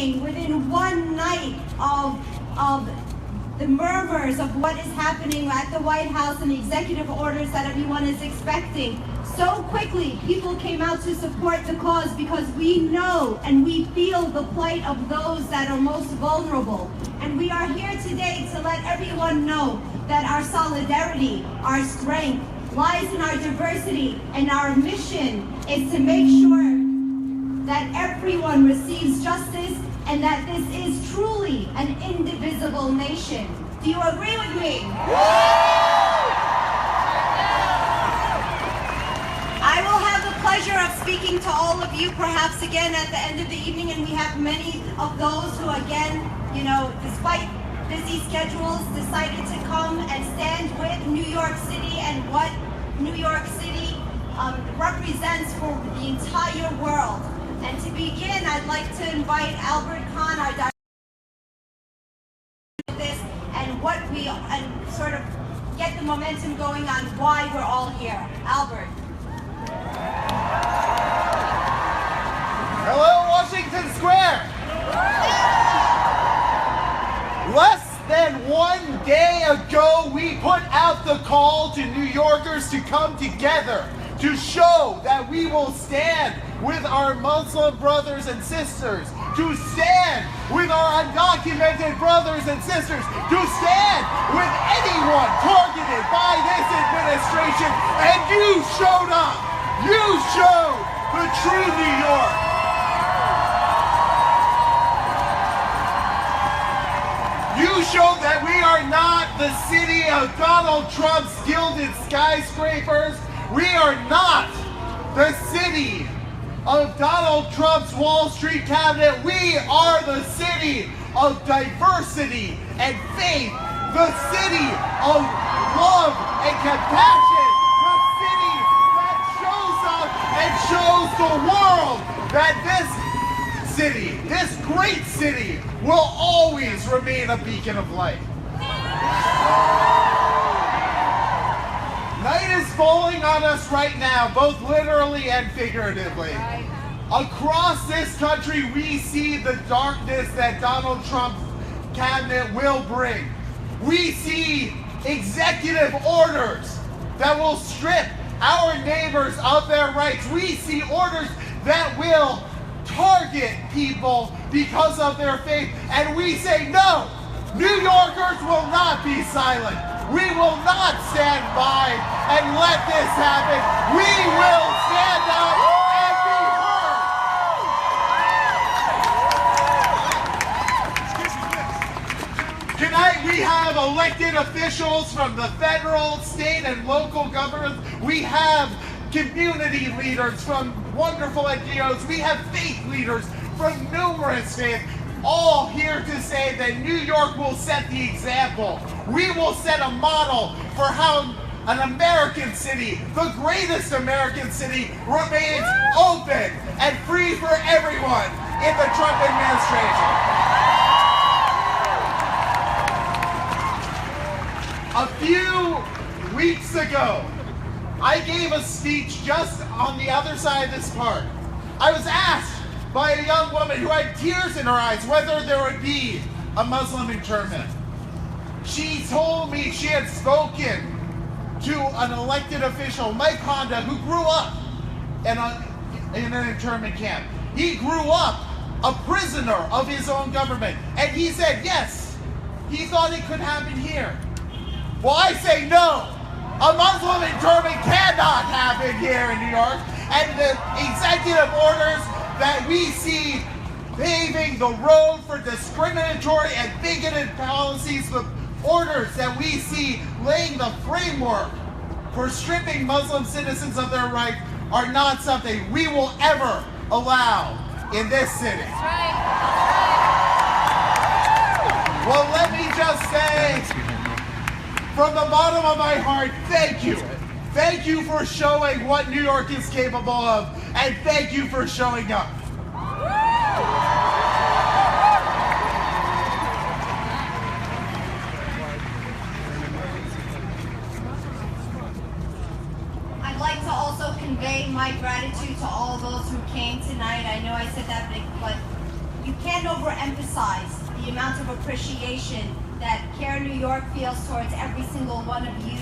happening within one night of the murmurs of what is happening at the White House and the executive orders that everyone is expecting. So quickly, people came out to support the cause because we know and we feel the plight of those that are most vulnerable. And we are here today to let everyone know that our solidarity, our strength, lies in our diversity, and our mission is to make sure that everyone receives justice and that this is truly an indivisible nation. Do you agree with me? I will have the pleasure of speaking to all of you perhaps again at the end of the evening, and we have many of those who again, despite busy schedules, decided to come and stand with New York City and what New York City represents for the entire world. And to begin, I'd like to invite Albert Kahn, our director, this and sort of get the momentum going on why we're all here. Albert. Hello, Washington Square. Less than 1 day ago, we put out the call to New Yorkers to come together to show that we will stand with our Muslim brothers and sisters, to stand with our undocumented brothers and sisters, to stand with anyone targeted by this administration. And you showed up. You showed the true New York. You showed that we are not the city of Donald Trump's gilded skyscrapers. We are not the city of Donald Trump's Wall Street cabinet. We are the city of diversity and faith, the city of love and compassion, the city that shows up and shows the world that this city, this great city, will always remain a beacon of light. Night is falling on us right now, both literally and figuratively. Across this country, we see the darkness that Donald Trump's cabinet will bring. We see executive orders that will strip our neighbors of their rights. We see orders that will target people because of their faith. And we say, no, New Yorkers will not be silent. We will not stand by and let this happen. We will stand up and be heard. Tonight we have elected officials from the federal, state, and local governments. We have community leaders from wonderful NGOs. We have faith leaders from numerous faiths. All here to say that New York will set the example. We will set a model for how an American city, the greatest American city, remains open and free for everyone in the Trump administration. A few weeks ago, I gave a speech just on the other side of this park. I was asked by a young woman who had tears in her eyes whether there would be a Muslim internment. She told me she had spoken to an elected official, Mike Honda, who grew up in an internment camp. He grew up a prisoner of his own government, and he said yes, he thought it could happen here. Well, I say no. A Muslim internment cannot happen here in New York, and the executive orders that we see paving the road for discriminatory and bigoted policies, the orders that we see laying the framework for stripping Muslim citizens of their rights are not something we will ever allow in this city. That's right. Well, let me just say, from the bottom of my heart, thank you. Thank you for showing what New York is capable of, and thank you for showing up. I'd like to also convey my gratitude to all those who came tonight. I know I said that, but you can't overemphasize the amount of appreciation that CAIR-New York feels towards every single one of you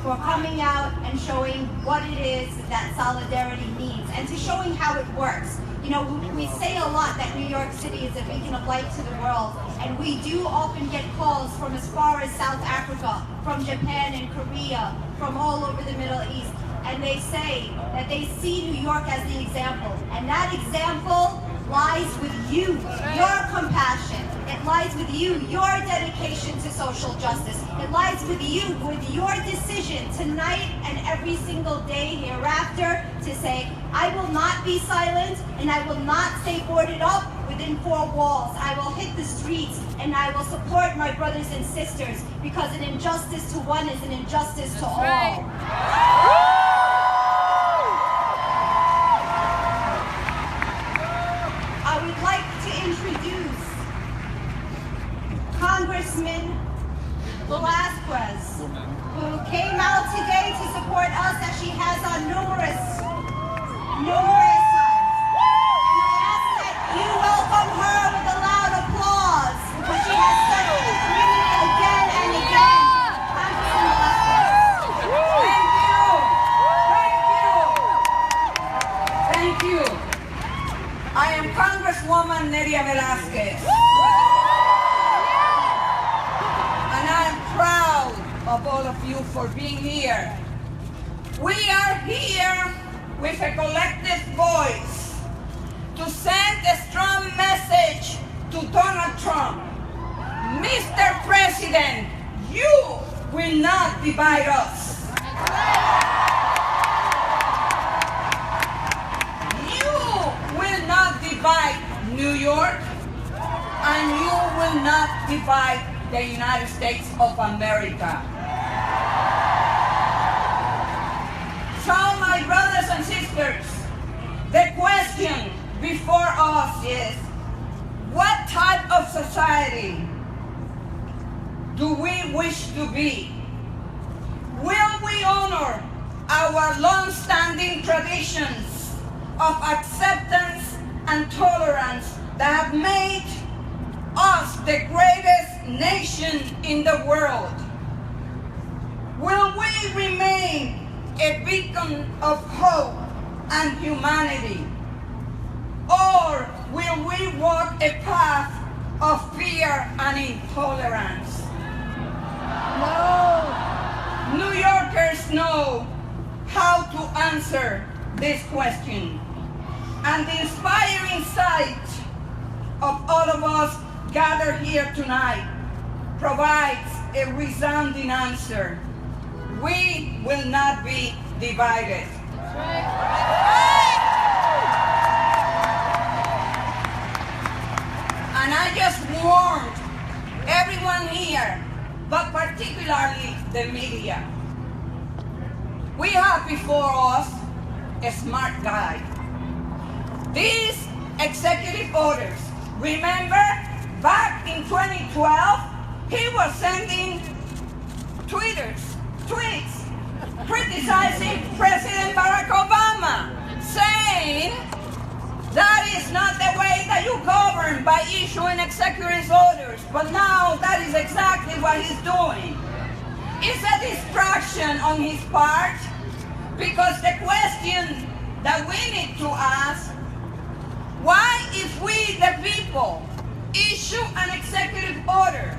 for coming out and showing what it is that solidarity means and to showing how it works. You know, we say a lot that New York City is a beacon of light to the world, and we do often get calls from as far as South Africa, from Japan and Korea, from all over the Middle East, and they say that they see New York as the example, and that example lies with you, your compassion. It lies with you, your dedication to social justice. It lies with you, with your decision tonight and every single day hereafter to say, I will not be silent and I will not stay boarded up within four walls. I will hit the streets and I will support my brothers and sisters because an injustice to one is an injustice to all. I would like to introduce Congressman Velasquez, who came out today to support us as she has on numerous times. And I ask that you welcome her with a loud applause because she has served the community again and again. Congressman Velasquez. Thank you. I am Congresswoman Neria Velasquez. And I'm proud of all of you for being here. We are here with a collective voice to send a strong message to Donald Trump. Mr. President, you will not divide us. Divide New York, and you will not divide the United States of America. So, my brothers and sisters, the question before us is, what type of society do we wish to be? Will we honor our long-standing traditions of acceptance and tolerance that have made us the greatest nation in the world? Will we remain a beacon of hope and humanity? Or will we walk a path of fear and intolerance? No. New Yorkers know how to answer this question. And the inspiring sight of all of us gathered here tonight provides a resounding answer. We will not be divided. And I just warned everyone here, but particularly the media. We have before us a smart guy. These executive orders, remember back in 2012, he was sending tweets criticizing President Barack Obama, saying that is not the way that you govern by issuing executive orders. But now that is exactly what he's doing. It's a distraction on his part, because the question that we need to ask, why, if we, the people, issue an executive order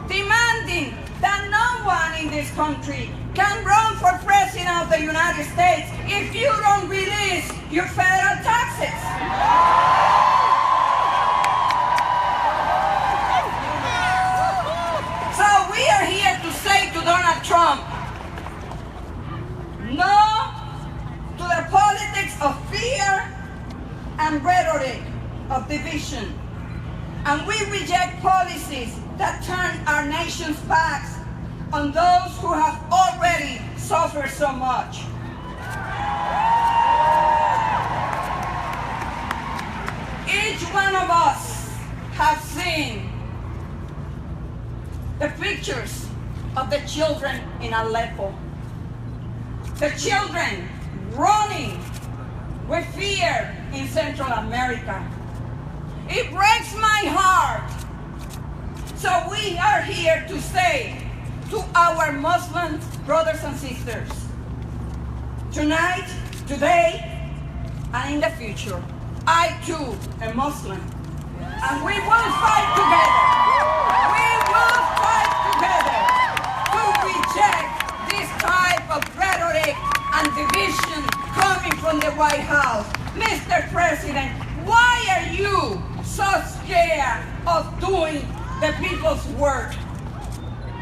demanding that no one in this country can run for president of the United States if you don't release your federal taxes? So we are here to say to Donald Trump, no to the politics of fear and rhetoric of division. And we reject policies that turn our nation's backs on those who have already suffered so much. Each one of us has seen the pictures of the children in Aleppo. The children running with fear in Central America. It breaks my heart. So we are here to say to our Muslim brothers and sisters, tonight, today, and in the future, I too am Muslim. And we will fight together. We will fight together to reject this type of rhetoric and division coming from the White House. Mr. President, why are you so scared of doing the people's work?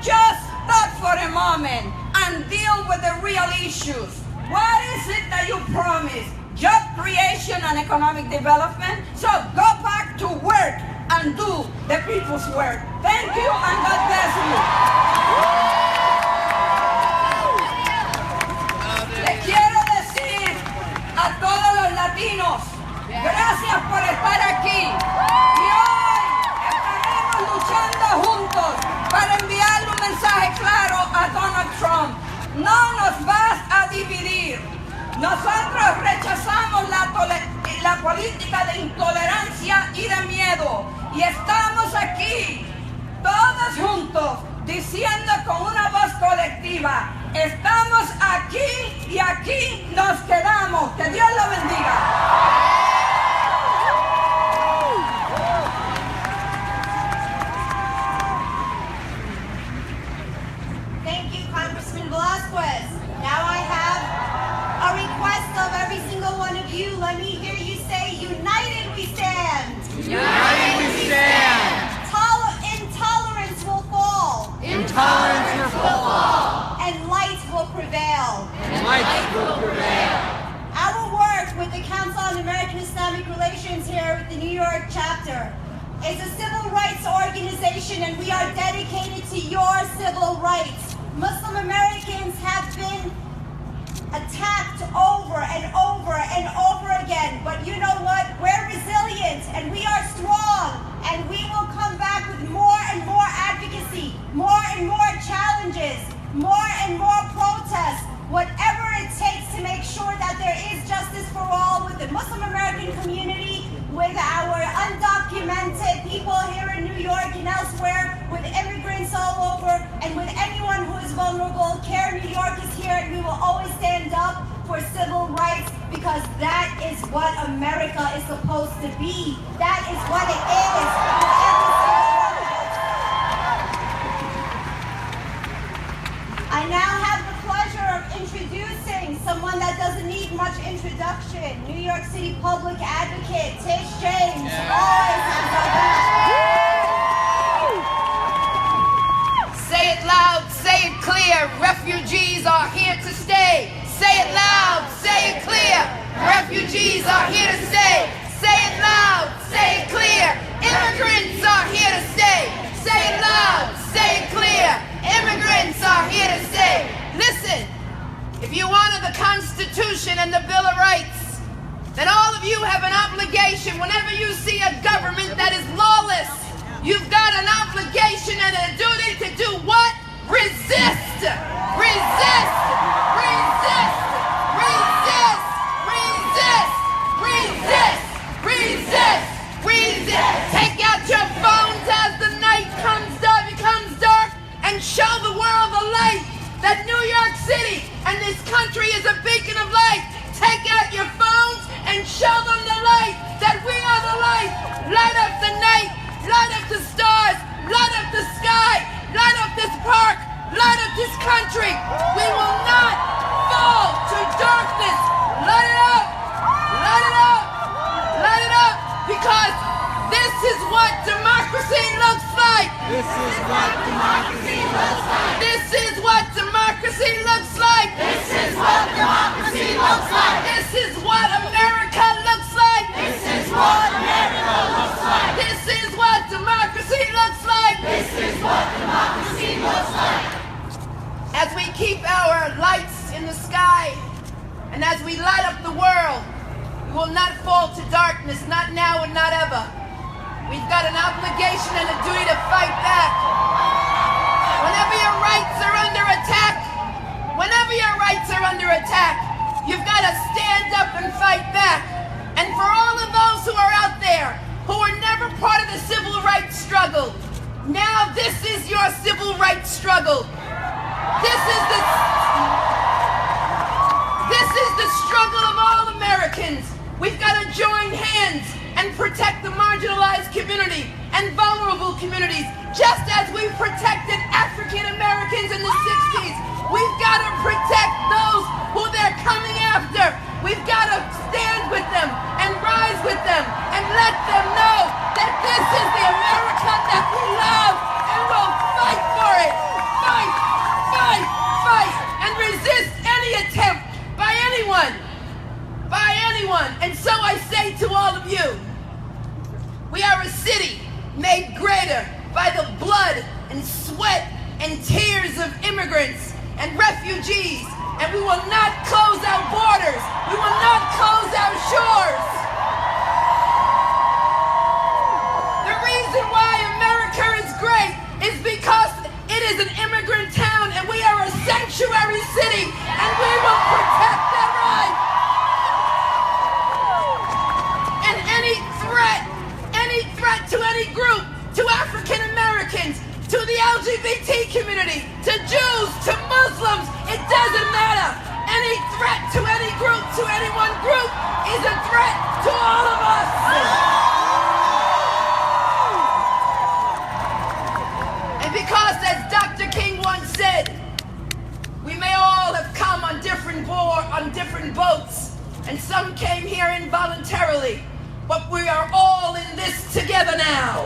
Just stop for a moment and deal with the real issues. What is it that you promised? Job creation and economic development? So go back to work and do the people's work. Thank you and God bless you. Le quiero decir a todos los latinos, gracias por estar aquí. Y hoy estaremos luchando juntos para enviarle un mensaje claro a Donald Trump. No nos vas a dividir. Nosotros rechazamos la política de intolerancia y de miedo. Y estamos aquí, todos juntos, diciendo con una voz colectiva, estamos aquí y aquí nos quedamos. Que Dios lo bendiga. Thank you, Congressman Velasquez. Now I have a request of every single one of you. Let me hear you say, united we stand. United we stand. Intolerance will fall. Intolerance will fall. And light will prevail. And light will prevail. Our work with the Council on American Islamic Relations here at the New York chapter is a civil rights organization, and we are dedicated to your civil rights. Muslim Americans have been attacked over and over and over again, but you know what? We're resilient and we are strong, and we will come back with more and more advocacy, more and more challenges, more and more protests, whatever it takes to make sure that there is justice for all with the Muslim American community, with our undocumented people here in New York and elsewhere, with immigrants all over, and with anyone who is vulnerable. CAIR-New York is here, and we will always stand up for civil rights, because that is what America is supposed to be. That is what it is for every single one of us. I now have the pleasure of introducing someone that doesn't need much introduction. New York City Public Advocate Tish James always has our back. Say it loud, say it clear, refugees are here to stay. Say it loud, say it clear, refugees are here to stay. Say it loud, say it clear, immigrants are here to stay. Say it loud, say it clear, immigrants are here to stay. Listen, if you honor the Constitution and the Bill of Rights, then all of you have an obligation. Whenever you see a government that is lawless, you've got an obligation and a duty to do what? Resist! Resist! Resist! Resist! Resist! Resist! Resist! Resist! Take out your phones as the night becomes dark, and show the world the light that New York City and this country is a beacon of light. Take out your phones and show them the light that we are the light. Light up the night. Light up the stars, light up the sky, light up this park, light up this country. We will not fall to darkness. Light it up, light it up, light it up, because this is what democracy looks like. This is what democracy looks like. This is what democracy looks like. This is what democracy looks like. This is what America looks like. This is what America looks like. This is what democracy looks like. This is what democracy looks like. As we keep our lights in the sky, and as we light up the world, we will not fall to darkness, not now and not ever. We've got an obligation and a duty to fight back. Whenever your rights are under attack, you've got to stand up and fight back. And for all of those who are out there who were never part of the civil rights struggle. Now this is your civil rights struggle. This is the struggle of all Americans. We've got to join hands and protect the marginalized community and vulnerable communities, just as we protected African Americans in the 60s. We've got to protect those who they're coming after. We've got to stand with them and rise with them and let them know that this is the America that we love, and we'll fight for it. Fight, fight, fight, and resist any attempt by anyone. And so I say to all of you, we are a city made greater by the blood and sweat and tears of immigrants and refugees, and we will not close our borders. We will not close our shores. The reason why America is great is because it is an immigrant town, and we are a sanctuary city, and we will protect that right. And any threat to any group, to African Americans, to the LGBT community, to Jews, to Muslims, it doesn't matter. Any threat to any group, to any one group, is a threat to all of us. And because, as Dr. King once said, we may all have come on different boats, and some came here involuntarily, but we are all in this together now.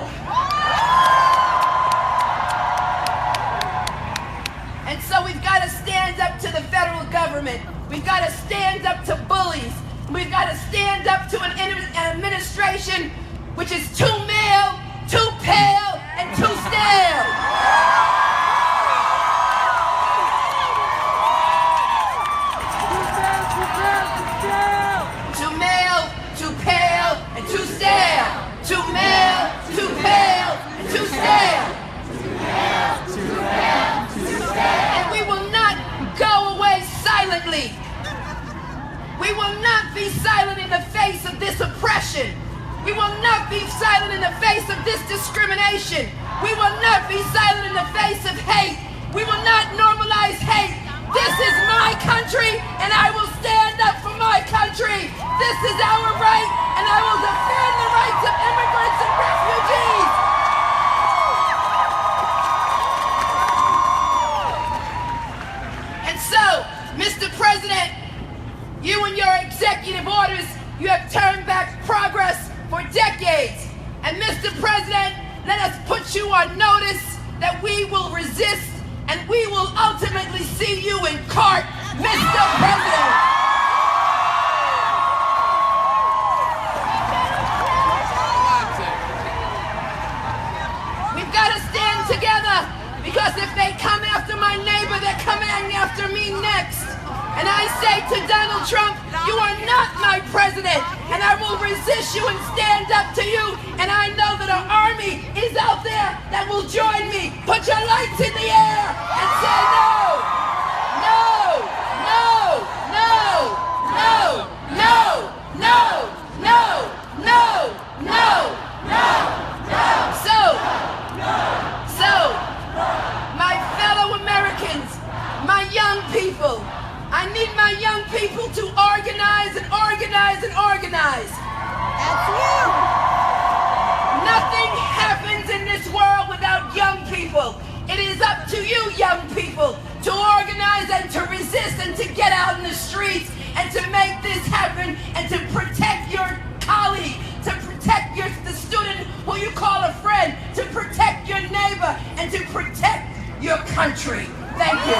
And so we've got to stand up to the federal government. We've got to stand up to bullies. We've got to stand up to an administration which is too male, too pale, and too stale. Too male, too pale, and too stale. Too male, too pale, and too stale. And we will not go away silently. We will not be silent in the face of this oppression. We will not be silent in the face of this discrimination. We will not be silent in the face of hate. We will not normalize hate. This is my country, and I will stand up for my country. This is our right, and I will defend the rights of immigrants and refugees. And so, Mr. President, you and your executive orders, you have turned back progress for decades. And Mr. President, let us put you on notice that we will resist, and we will ultimately see you in court, Mr. President. We've got to stand together, because if they come after my neighbor, they're coming after me next. And I say to Donald Trump, you are not my president, and I will resist you and stand up to you. And I know that our army is out there that will join me. Put your lights in the air and say no, no, no, no, no, no, no, no, no, no, no, no. So, my fellow Americans, my young people, I need my young people to organize and organize and organize. That's you. Nothing happens in this world without young people. It is up to you, young people, to organize and to resist and to get out in the streets and to make this happen and to protect your colleague, to protect the student who you call a friend, to protect your neighbor, and to protect your country. Thank you.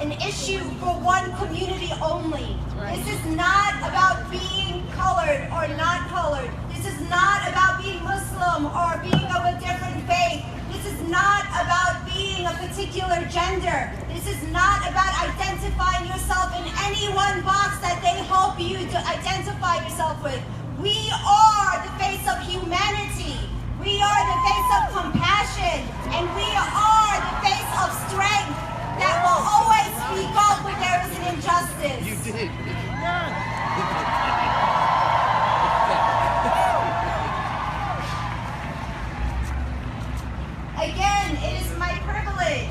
An issue for one community only. This is not about being colored or not colored. This is not about being Muslim or being of a different faith. This is not about being a particular gender. This is not about identifying yourself in any one box that they hope you to identify yourself with. We are the face of humanity. We are the face of compassion. And we are the face of strength that will always speak up when there is an injustice. You did. Again, it is my privilege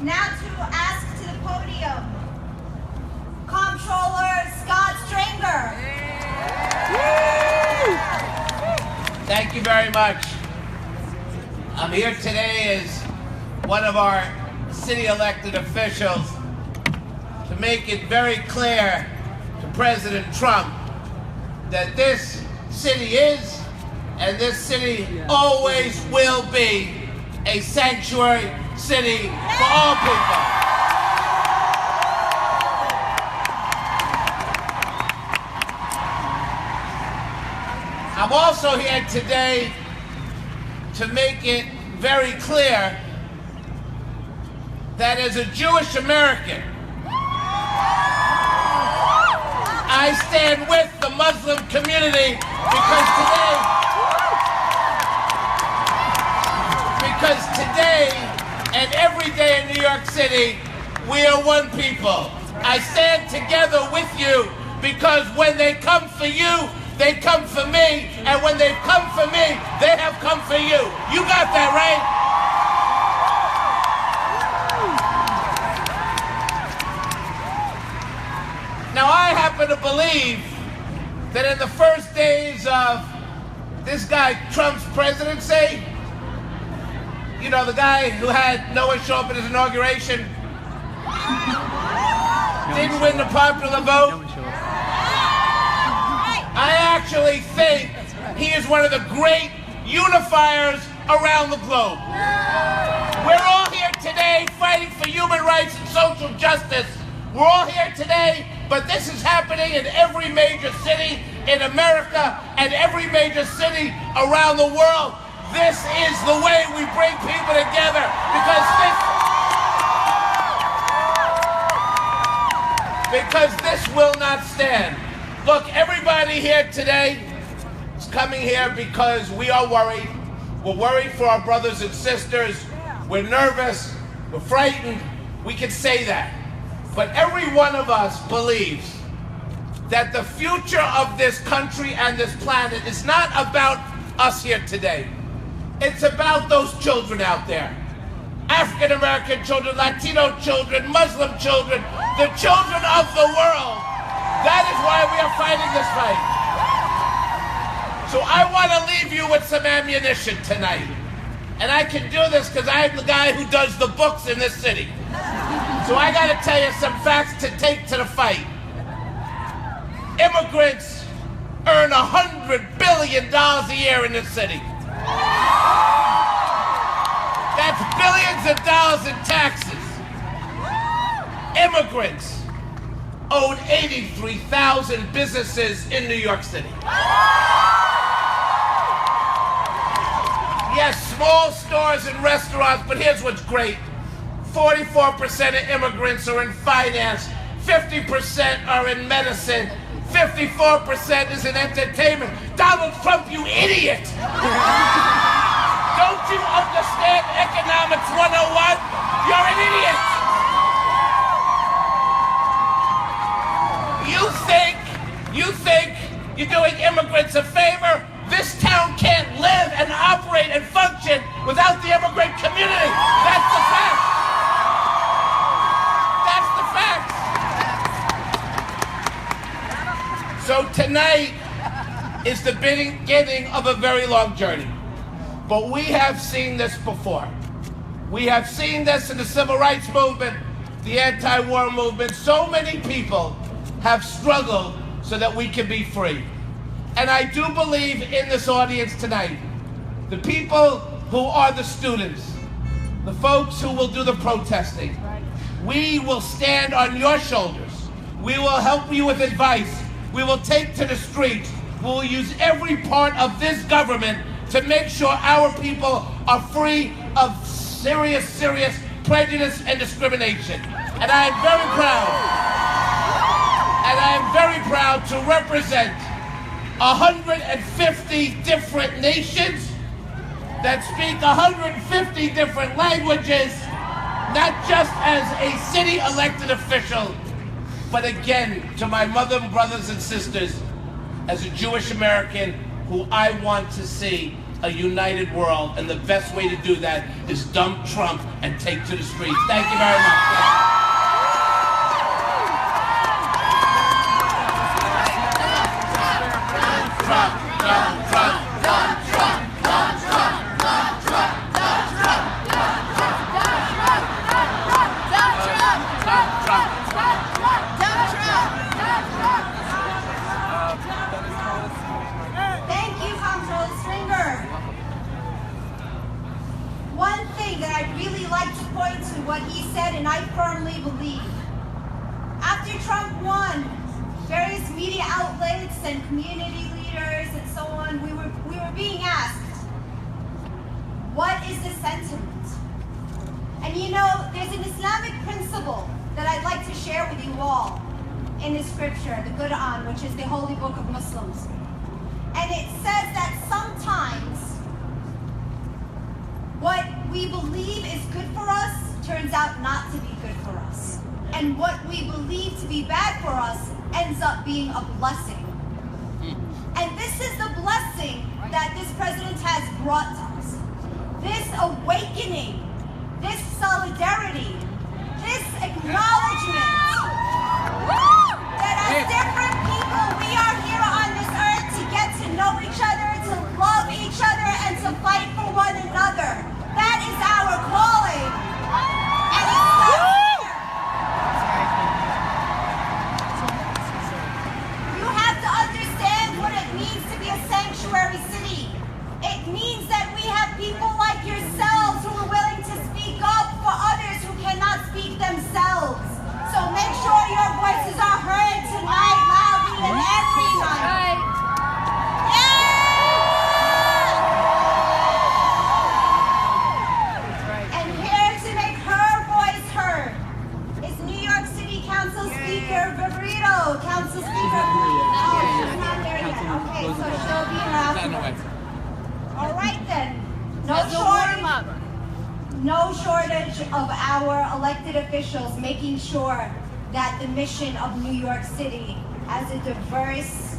now to ask to the podium Comptroller Scott Stringer. Thank you very much. I'm here today as one of our city elected officials to make it very clear to President Trump that this city is and this city always will be a sanctuary city for all people. I'm also here today to make it very clear that as a Jewish American, I stand with the Muslim community because today and every day in New York City, we are one people. I stand together with you because when they come for you, they come for me, and when they've come for me, they have come for you. You got that right? Now, I happen to believe that in the first days of this guy Trump's presidency, you know, the guy who had no one show up at his inauguration, didn't win the popular vote. I actually think he is one of the great unifiers around the globe. We're all here today fighting for human rights and social justice. We're all here today, but this is happening in every major city in America and every major city around the world. This is the way we bring people together because this will not stand. Look, everybody here today is coming here because we are worried. We're worried for our brothers and sisters. We're nervous. We're frightened. We can say that. But every one of us believes that the future of this country and this planet is not about us here today. It's about those children out there. African American children, Latino children, Muslim children, the children of the world. That is why we are fighting this fight. So I want to leave you with some ammunition tonight. And I can do this because I'm the guy who does the books in this city. So I got to tell you some facts to take to the fight. Immigrants earn $100 billion a year in this city. That's billions of dollars in taxes. Immigrants own 83,000 businesses in New York City. Yes, small stores and restaurants, but here's what's great. 44% of immigrants are in finance, 50% are in medicine, 54% is in entertainment. Donald Trump, you idiot! Don't you understand Economics 101? You're an idiot! You think you're doing immigrants a favor? This town can't live and operate and function without the immigrant community. That's the fact. That's the fact. So tonight is the beginning of a very long journey. But we have seen this before. We have seen this in the civil rights movement, the anti-war movement. So many people have struggled so that we can be free. And I do believe in this audience tonight, the people who are the students, the folks who will do the protesting, we will stand on your shoulders. We will help you with advice. We will take to the streets. We will use every part of this government to make sure our people are free of serious prejudice and discrimination. And I am very proud. And I am very proud to represent 150 different nations that speak 150 different languages, not just as a city elected official, but again, to my mother, brothers, and sisters, as a Jewish American who I want to see a united world, and the best way to do that is dump Trump and take to the streets. Thank you very much. Trump, Trump, Trump, Trump, Trump, Trump, Trump, Trump, Trump, Thank you, Comptroller Stringer. One thing that I'd really like to point to what he said, and I firmly believe. After Trump won, various media outlets and community leaders and so on, we were being asked, what is the sentiment? And you know, there's an Islamic principle that I'd like to share with you all in the scripture, the Quran, which is the holy book of Muslims. And it says that sometimes what we believe is good for us turns out not to be good for us. And what we believe to be bad for us ends up being a blessing. And this is the blessing that this president has brought to us. This awakening, this solidarity, this acknowledgement that as different people, we are here on this earth to get to know each other, to love each other, and to fight for one another. That is our calling. And it starts here. You have to understand what it means to be a sanctuary city. It means that we have people like yourselves who are willing to speak up for others who cannot speak themselves. So make sure your voices are heard tonight, loudly and every night. And here to make her voice heard is New York City Council Speaker Viverito. Council Speaker. Oh, she's not there yet. Okay, so she'll be here afterwards. All right then. No shortage of our elected officials making sure that the mission of New York City as a diverse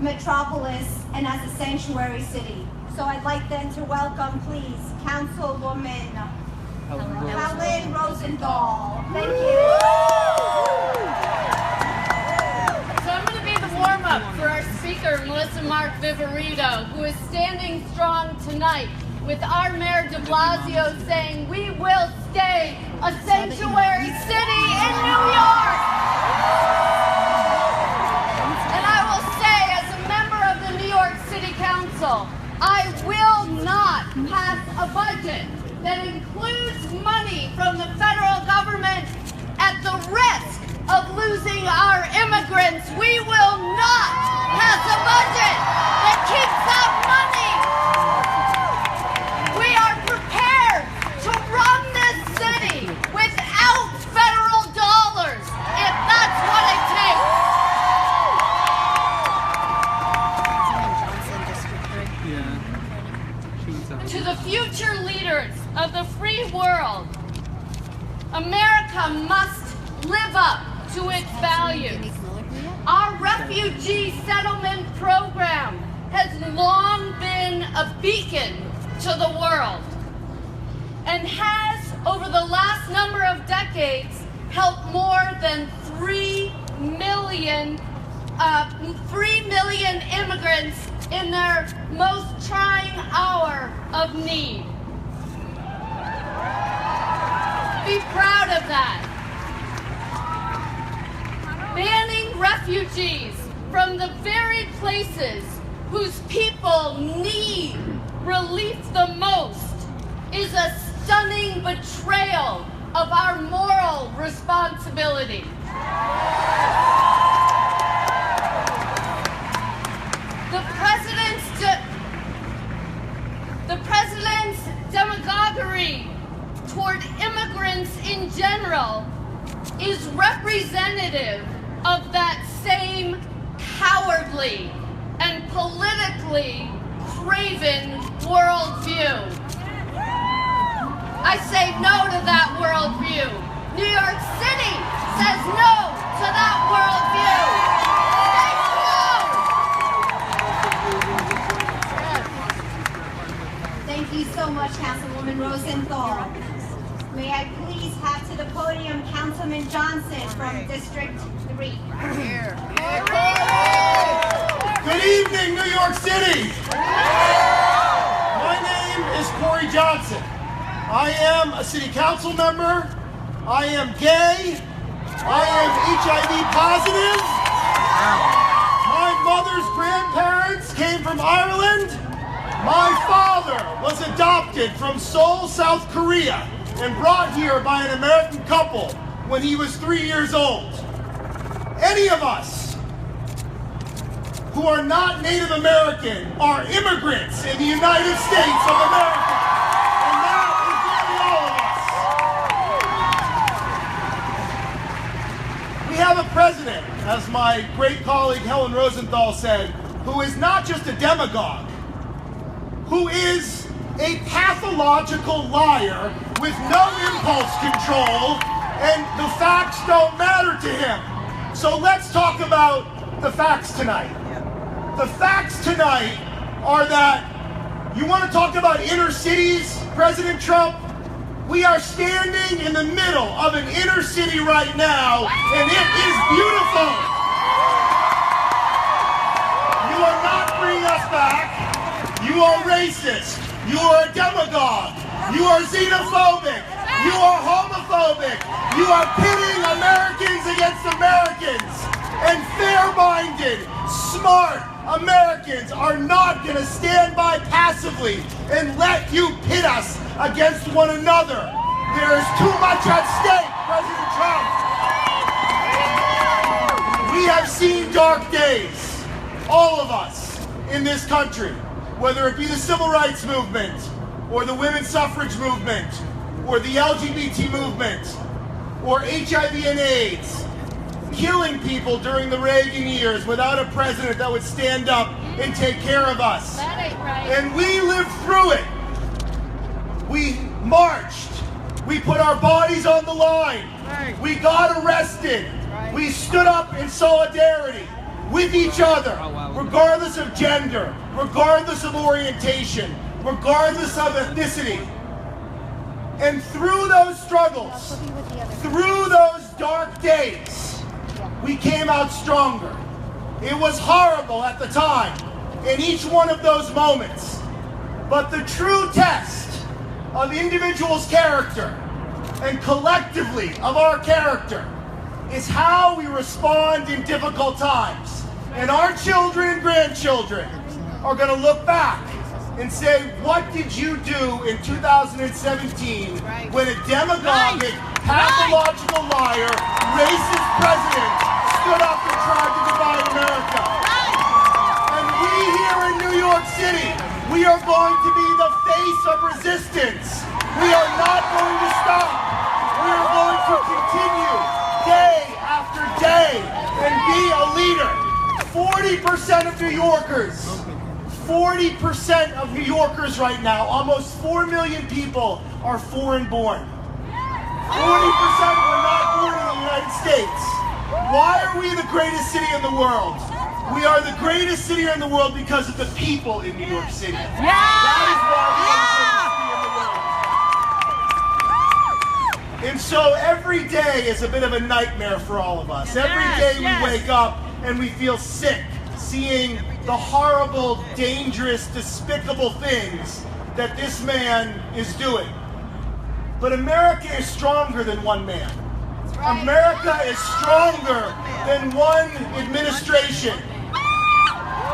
metropolis and as a sanctuary city. So I'd like then to welcome, please, Councilwoman Helen Rosenthal. Thank you. So I'm going to be the warm-up for our speaker, Melissa Mark Viverito, who is standing strong tonight with our Mayor de Blasio saying we will stay a sanctuary city in New York. And I will say, as a member of the New York City Council, I will not pass a budget that includes money from the federal government at the risk of losing our immigrants. We will not pass a budget that keeps that money. We are prepared to run this city without federal dollars, if that's what it takes. To the future leaders of the free world, America must live up to its values. Our refugee settlement program has long been a beacon to the world and has, over the last number of decades, helped more than 3 million immigrants in their most trying hour of need. Be proud of that. Banning refugees from the very places whose people need relief the most is a stunning betrayal of our moral responsibility. The president's demagoguery is representative of that same cowardly and politically craven worldview. I say no to that worldview. New York City says no to that worldview. Thank you so much, Councilwoman Rosenthal. May I please have to the podium Councilman Johnson from District 3. Good evening, New York City. My name is Corey Johnson. I am a city council member. I am gay. I am HIV positive. My mother's grandparents came from Ireland. My father was adopted from Seoul, South Korea, and brought here by an American couple when he was 3 years old. Any of us who are not Native American are immigrants in the United States of America. And that is nearly all of us. We have a president, as my great colleague Helen Rosenthal said, who is not just a demagogue, who is a pathological liar with no impulse control, and the facts don't matter to him. So let's talk about the facts tonight. The facts tonight are that you want to talk about inner cities, President Trump? We are standing in the middle of an inner city right now, and it is beautiful. You are not bringing us back. You are racist. You are a demagogue. You are xenophobic. You are homophobic. You are pitting Americans against Americans. And fair-minded, smart Americans are not going to stand by passively and let you pit us against one another. There is too much at stake, President Trump. We have seen dark days, all of us in this country, whether it be the civil rights movement, or the women's suffrage movement, or the LGBT movement, or HIV and AIDS, killing people during the Reagan years without a president that would stand up and take care of us. That ain't right. And we lived through it. We marched. We put our bodies on the line. We got arrested. We stood up in solidarity with each other, regardless of gender, regardless of orientation, regardless of ethnicity. And through those struggles, through those dark days, we came out stronger. It was horrible at the time, in each one of those moments. But the true test of individuals' character, and collectively of our character, is how we respond in difficult times. And our children and grandchildren are going to look back and say, what did you do in 2017 when a demagogic, pathological liar, racist president stood up and tried to divide America? And we here in New York City, we are going to be the face of resistance. We are not going to stop. We are going to continue day after day and be a leader. 40% of New Yorkers, 40% of New Yorkers right now, almost 4 million people are foreign born. 40% were not born in the United States. Why are we the greatest city in the world? We are the greatest city in the world because of the people in New York City. That is why we are the greatest city in the world. And so every day is a bit of a nightmare for all of us. Every day we wake up and we feel sick, seeing the horrible, dangerous, despicable things that this man is doing. But America is stronger than one man. America is stronger than one administration.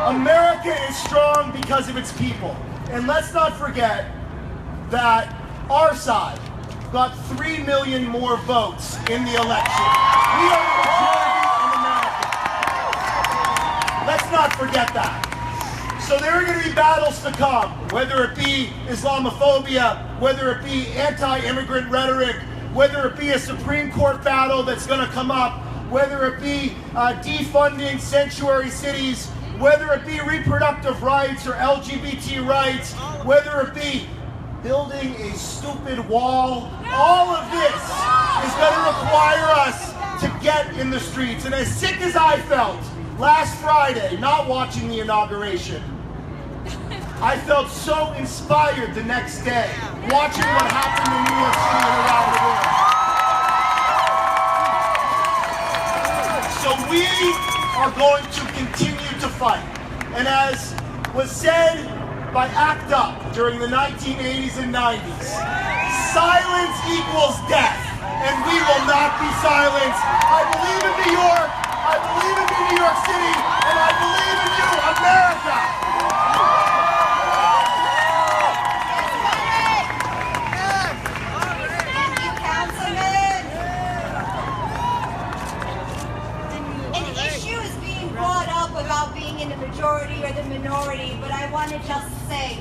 America is strong because of its people. And let's not forget that our side got 3 million more votes in the election. We are the majority in America. Let's not forget that. So there are going to be battles to come, whether it be Islamophobia, whether it be anti-immigrant rhetoric, whether it be a Supreme Court battle that's going to come up, whether it be defunding sanctuary cities, whether it be reproductive rights or LGBT rights, whether it be building a stupid wall, all of this is going to require us to get in the streets. And as sick as I felt last Friday, not watching the inauguration, I felt so inspired the next day, watching what happened in New York City and around the world. So we are going to continue to fight. And as was said by ACT UP during the 1980s and 90s, silence equals death, and we will not be silenced. I believe in New York, I believe in New York City, and I believe in you, America. About being in the majority or the minority, but I want to just say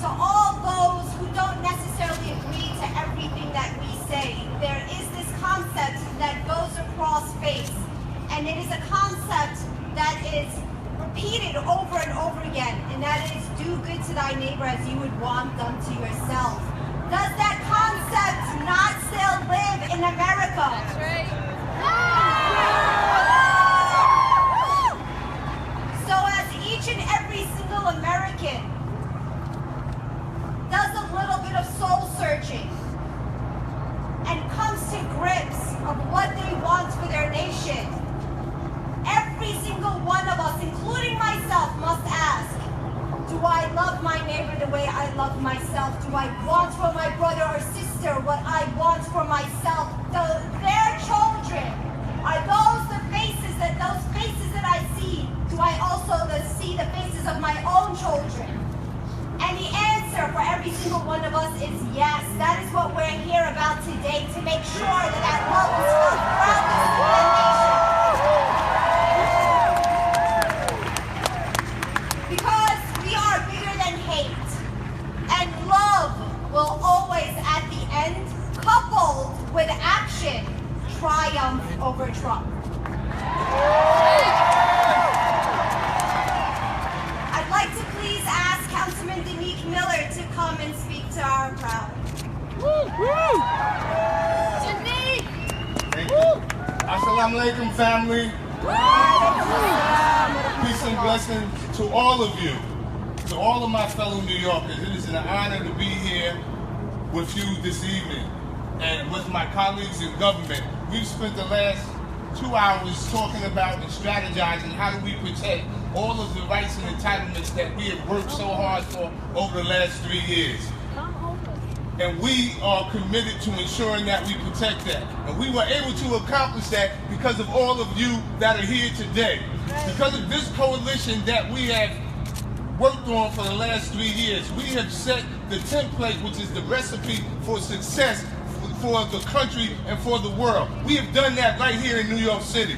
to all those who don't necessarily agree to everything that we say, there is this concept that goes across faith, and it is a concept that is repeated over and over again, and that is do good to thy neighbor as you would want them to yourself. Does that concept not still live in America? That's right. So as each and every single American does a little bit of soul searching and comes to grips of what they want for their nation, every single one of us, including myself, must ask, do I love my neighbor the way I love myself? Do I want for my brother or sister what I want for myself? Their children, are those faces that I see? Do I also see the faces of my own children? And the answer for every single one of us is yes. That is what we're here about today, to make sure that that love is felt throughout this nation. Because we are bigger than hate. And love will always, at the end, coupled with action, triumph over Trump. I'd like to please ask Councilman Danique Miller to come and speak to our crowd. Danique! Thank you. Assalamu alaikum, family. Peace and blessings to all of you, to all of my fellow New Yorkers. It is an honor to be here with you this evening and with my colleagues in government. We've spent the last 2 hours talking about and strategizing how do we protect all of the rights and entitlements that we have worked so hard for over the last 3 years. And we are committed to ensuring that we protect that. And we were able to accomplish that because of all of you that are here today. Because of this coalition that we have worked on for the last 3 years, we have set the template, which is the recipe for success for the country and for the world. We have done that right here in New York City.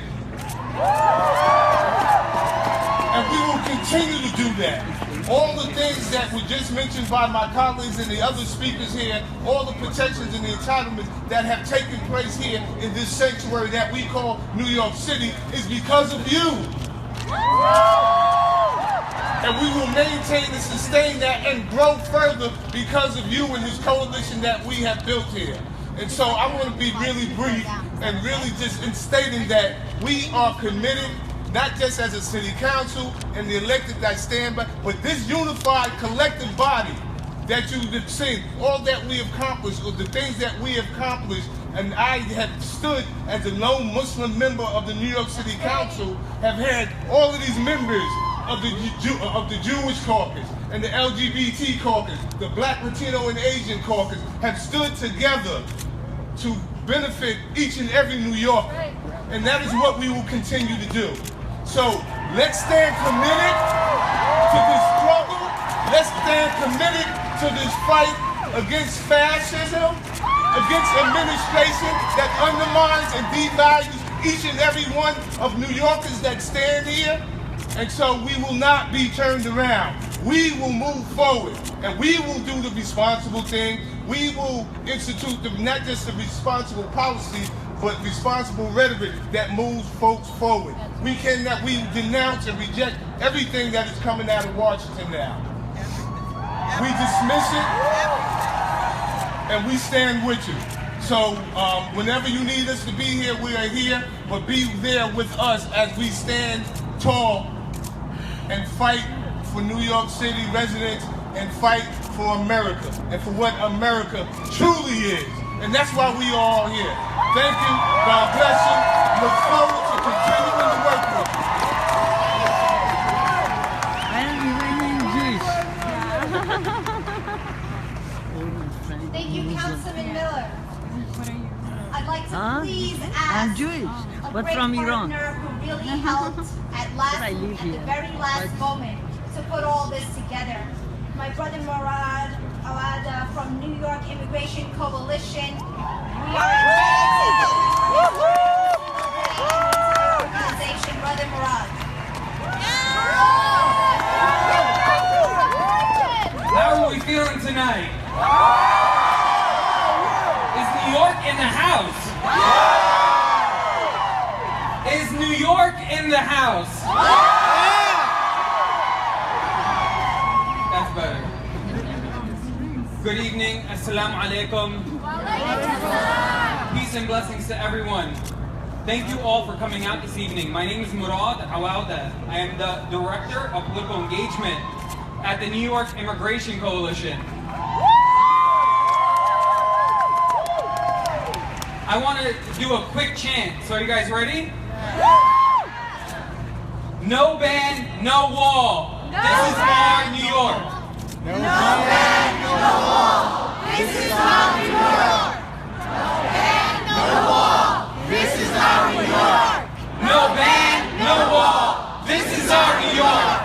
And we will continue to do that. All the things that were just mentioned by my colleagues and the other speakers here, all the protections and the entitlements that have taken place here in this sanctuary that we call New York City is because of you. And we will maintain and sustain that and grow further because of you and this coalition that we have built here. And so I want to be really brief and really just in stating that we are committed, not just as a city council and the elected that stand by, but this unified collective body that you have seen, all that we have accomplished, or the things that we have accomplished, and I have stood as a lone Muslim member of the New York City Council, have had all of these members of the Jewish caucus and the LGBT caucus, the Black, Latino, and Asian caucus, have stood together to benefit each and every New Yorker. And that is what we will continue to do. So let's stand committed to this struggle. Let's stand committed to this fight against fascism, against administration that undermines and devalues each and every one of New Yorkers that stand here. And so we will not be turned around. we will move forward and we will do the responsible thing. We will institute not just the responsible policy, but responsible rhetoric that moves folks forward. We denounce and reject everything that is coming out of Washington now. We dismiss it and we stand with you. So whenever you need us to be here, we are here, but be there with us as we stand tall and fight for New York City residents and fight for America and for what America truly is. And that's why we are all here. Thank you. God bless you. Look forward to continuing to work with you. Thank you, Councilman Miller. I'd like to please ask I'm Jewish, a but great from Iran. partner who really helped at the very last moment to put all this together. My brother Murad Awada from New York Immigration Coalition. We are organization, Brother Murad. How are we feeling tonight? Is New York in the house? Is New York in the house? That's better. Good evening. Assalamu alaikum. Peace and blessings to everyone. Thank you all for coming out this evening. My name is Murad Awada. I am the Director of Political Engagement at the New York Immigration Coalition. I want to do a quick chant. So are you guys ready? No ban, no wall. This is our New York. No ban, no wall. This is our New York. No ban, no wall. This is our New York. No ban, no wall. This is our New York.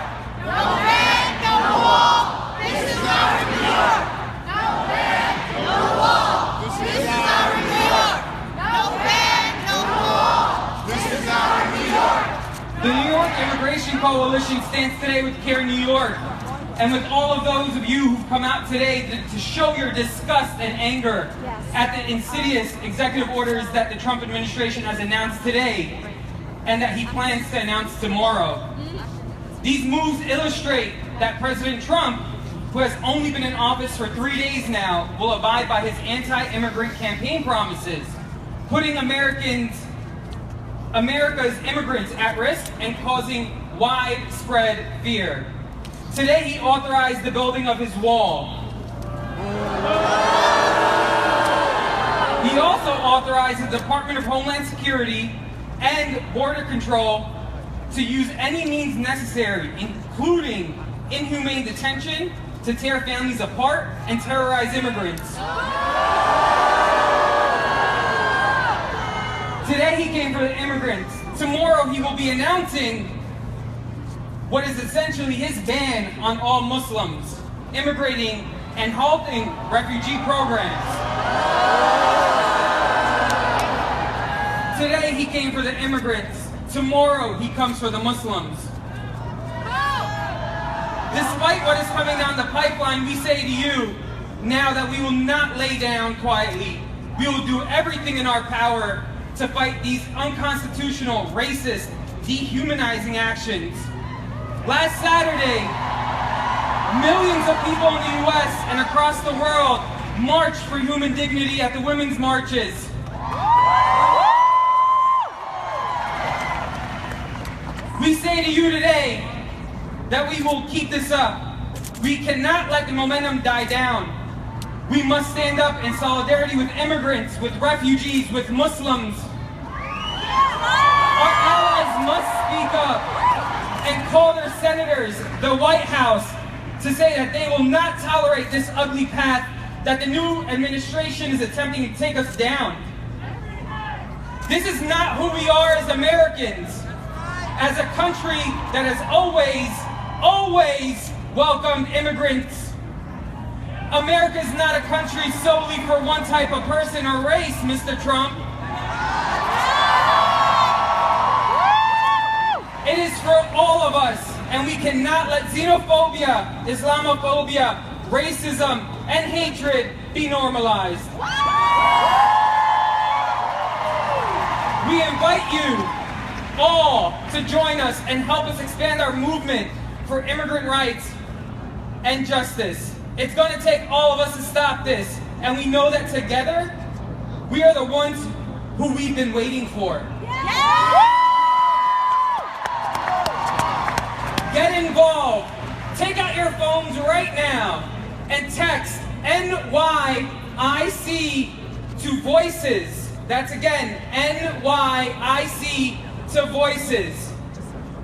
No ban, no wall. This is our New York. No ban, no wall. This is our New York. No ban, no wall. This is our New York. The New York Immigration Coalition stands today with CAIR-New York and with all of those of you who've come out today to show your disgust and anger at the insidious executive orders that the Trump administration has announced today and that he plans to announce tomorrow. These moves illustrate that President Trump, who has only been in office for 3 days now, will abide by his anti-immigrant campaign promises, putting America's immigrants at risk and causing widespread fear. Today he authorized the building of his wall. He also authorized the Department of Homeland Security and Border Control to use any means necessary, including inhumane detention, to tear families apart and terrorize immigrants. Today he came for the immigrants. Tomorrow he will be announcing what is essentially his ban on all Muslims, immigrating and halting refugee programs. Today he came for the immigrants. Tomorrow he comes for the Muslims. Despite what is coming down the pipeline, we say to you now that we will not lay down quietly. We will do everything in our power to fight these unconstitutional, racist, dehumanizing actions. Last Saturday, millions of people in the US and across the world marched for human dignity at the women's marches. We say to you today that we will keep this up. We cannot let the momentum die down. We must stand up in solidarity with immigrants, with refugees, with Muslims. Our allies must speak up and call their senators, the White House, to say that they will not tolerate this ugly path that the new administration is attempting to take us down. This is not who we are as Americans, as a country that has always welcomed immigrants. America is not a country solely for one type of person or race, Mr. Trump. It is for all of us, And we cannot let xenophobia, Islamophobia, racism, and hatred be normalized. We invite you all to join us and help us expand our movement for immigrant rights and justice. It's going to take all of us to stop this, and we know that together, we are the ones who we've been waiting for. Get involved. Take out your phones right now and text NYIC to Voices. That's again, NYIC to Voices.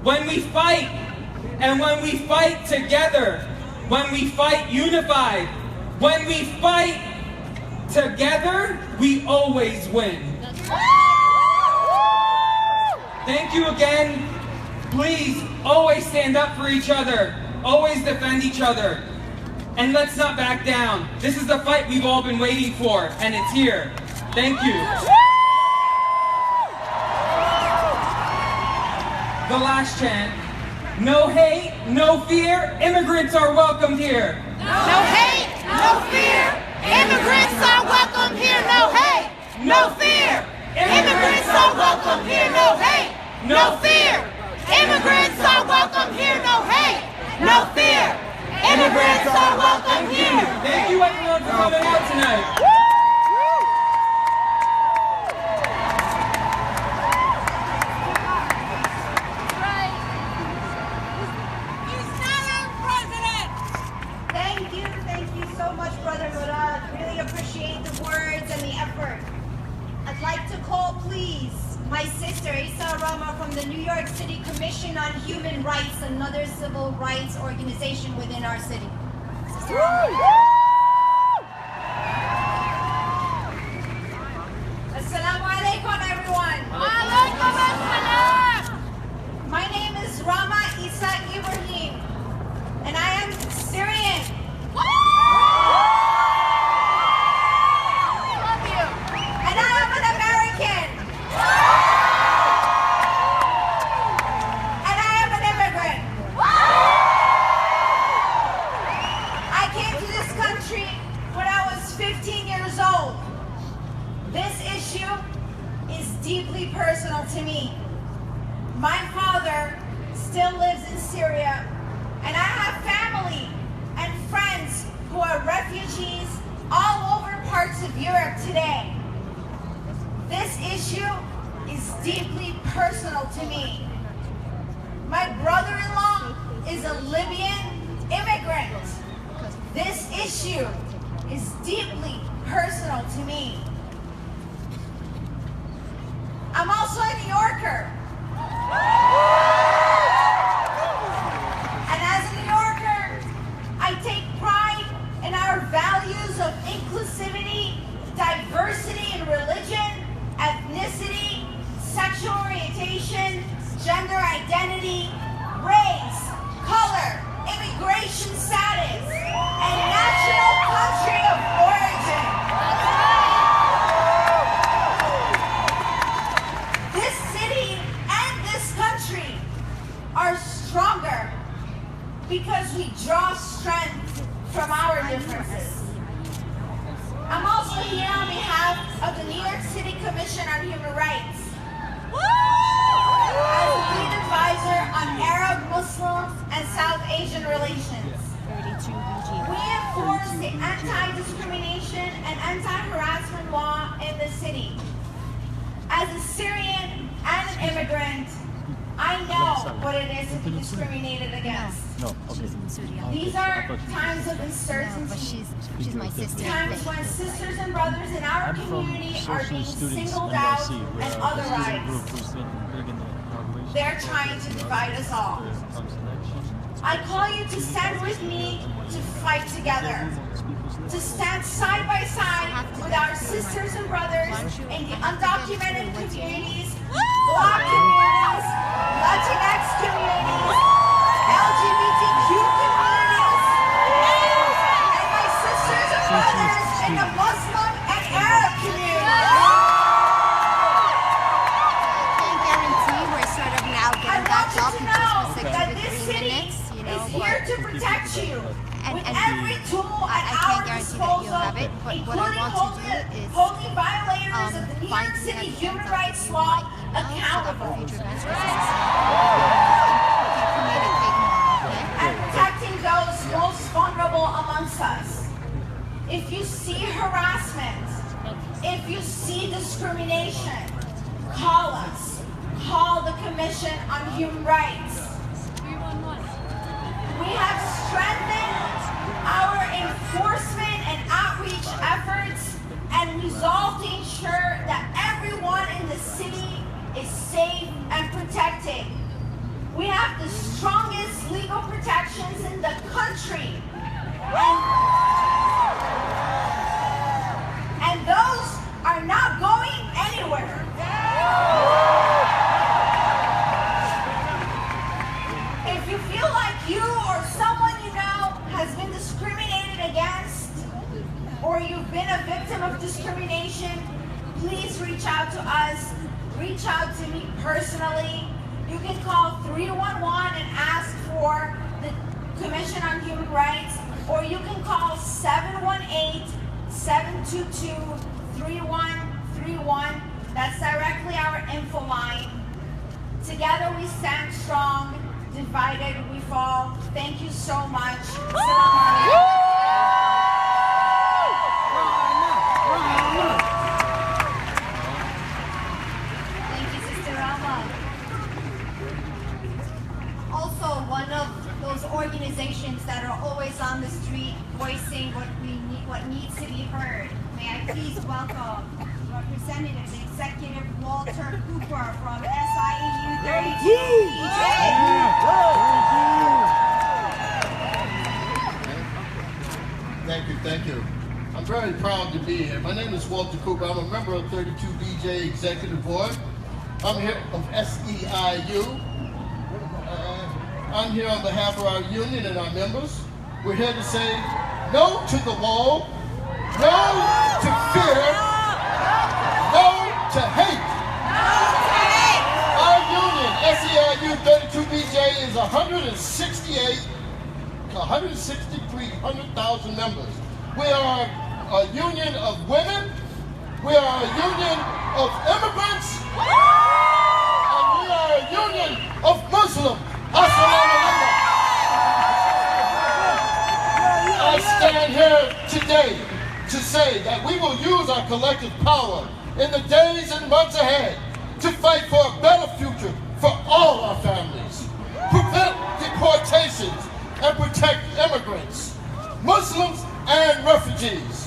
When we fight, and when we fight together, when we fight unified, when we fight together, we always win. Thank you again. Please always stand up for each other. Always defend each other. And let's not back down. This is the fight we've all been waiting for, and it's here. Thank you. The last chant. No hate, no fear, immigrants are welcomed here. No hate, no fear, immigrants are welcome here. No hate, no fear, immigrants are welcome here. No hate, no fear, immigrants are welcome here. No hate, no fear, immigrants are welcome here. Thank you everyone for coming out tonight. Thank you so much, Brother Murad. Really appreciate the words and the effort. I'd like to call, please, my sister, Isa Rama from the New York City Commission on Human Rights, another civil rights organization within our city. Assalamu alaikum, everyone. Alaikum assalam. My name is Rama Isa Ibrahim, and I am Syrian. Love you. And I am an American. And I am an immigrant. I came to this country when I was 15 years old. This issue is deeply personal to me. My father still lives in Syria, and I have family and friends who are refugees all over parts of Europe today. This issue is deeply personal to me. My brother-in-law is a Libyan immigrant. This issue is deeply personal to me. I'm also a New Yorker. And as a New Yorker, I take pride in our values of inclusivity, diversity in religion, ethnicity, sexual orientation, gender identity, race, color, immigration status, and national country of origin. This city and this country are stronger because we draw strength from our differences. I'm also here on behalf of the New York City Commission on Human Rights as lead advisor on Arab, Muslim, and South Asian relations. We enforce the anti-discrimination and anti-harassment law in the city. As a Syrian and an immigrant, I know what it is to be discriminated against. These are times of uncertainty, times when sisters and brothers in our community are being singled out and otherized. They're trying to divide us all. I call you to stand with me to fight together, to stand side by side with our sisters and brothers in the undocumented communities, Black communities, Latinx communities, LGBTQ communities, and my sisters and brothers in the Muslim and Arab communities. I can't guarantee we're sort of now getting back up I into want you to know specific that this 3 city minutes. protect you with every tool at I our can't guarantee that disposal, you'll have it, but what I including want to do is holding violators of the New find York the City evidence human of rights if you law might know, so that accountable. for future events for And protecting those most vulnerable amongst us. If you see harassment, if you see discrimination, call us. Call the Commission on Human Rights. We have strengthened our enforcement and outreach efforts and resolved to ensure that everyone in the city is safe and protected. We have the strongest legal protections in the country. And those are not going anywhere. If you feel like you or someone you know has been discriminated against, or you've been a victim of discrimination, please reach out to us. Reach out to me personally. You can call 311 and ask for the Commission on Human Rights, or you can call 718-722-3131. That's directly our info line. Together we stand strong, divided we fall. Thank you so much. Thank you, Sister Rama. Also, one of those organizations that are always on the street voicing what needs to be heard. May I please welcome Representative Executive Walter Cooper from SIEU 32 BJ. Thank you. I'm very proud to be here. My name is Walter Cooper. I'm a member of 32 BJ Executive Board. I'm here of SEIU. I'm here on behalf of our union and our members. We're here to say no to the wall, no to fear, no to hate. Our union, SEIU 32BJ, is 100,000 members. We are a union of women, we are a union of immigrants, and we are a union of Muslims. Assalamu alaikum. I stand here today to say that we will use our collective power in the days and months ahead to fight for a better future for all our families, prevent deportations, and protect immigrants, Muslims, and refugees.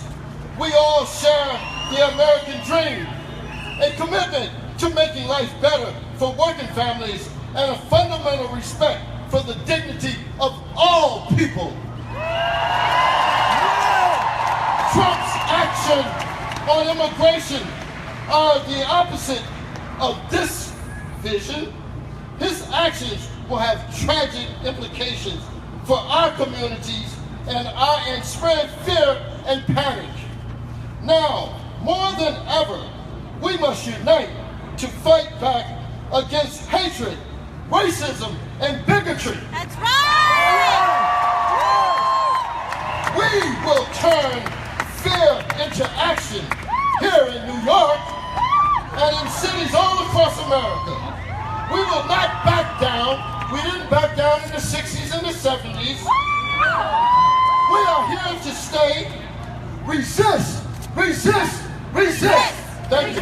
We all share the American dream, a commitment to making life better for working families and a fundamental respect for the dignity of all people. Trump's action on immigration are the opposite of this vision. His actions will have tragic implications for our communities and spread fear and panic. Now, more than ever, we must unite to fight back against hatred, racism, and bigotry. That's right! We will turn fear into action here in New York and in cities all across America. We will not back down. We didn't back down in the 60s and the 70s. We are here to stay. Resist, resist, resist. Thank you.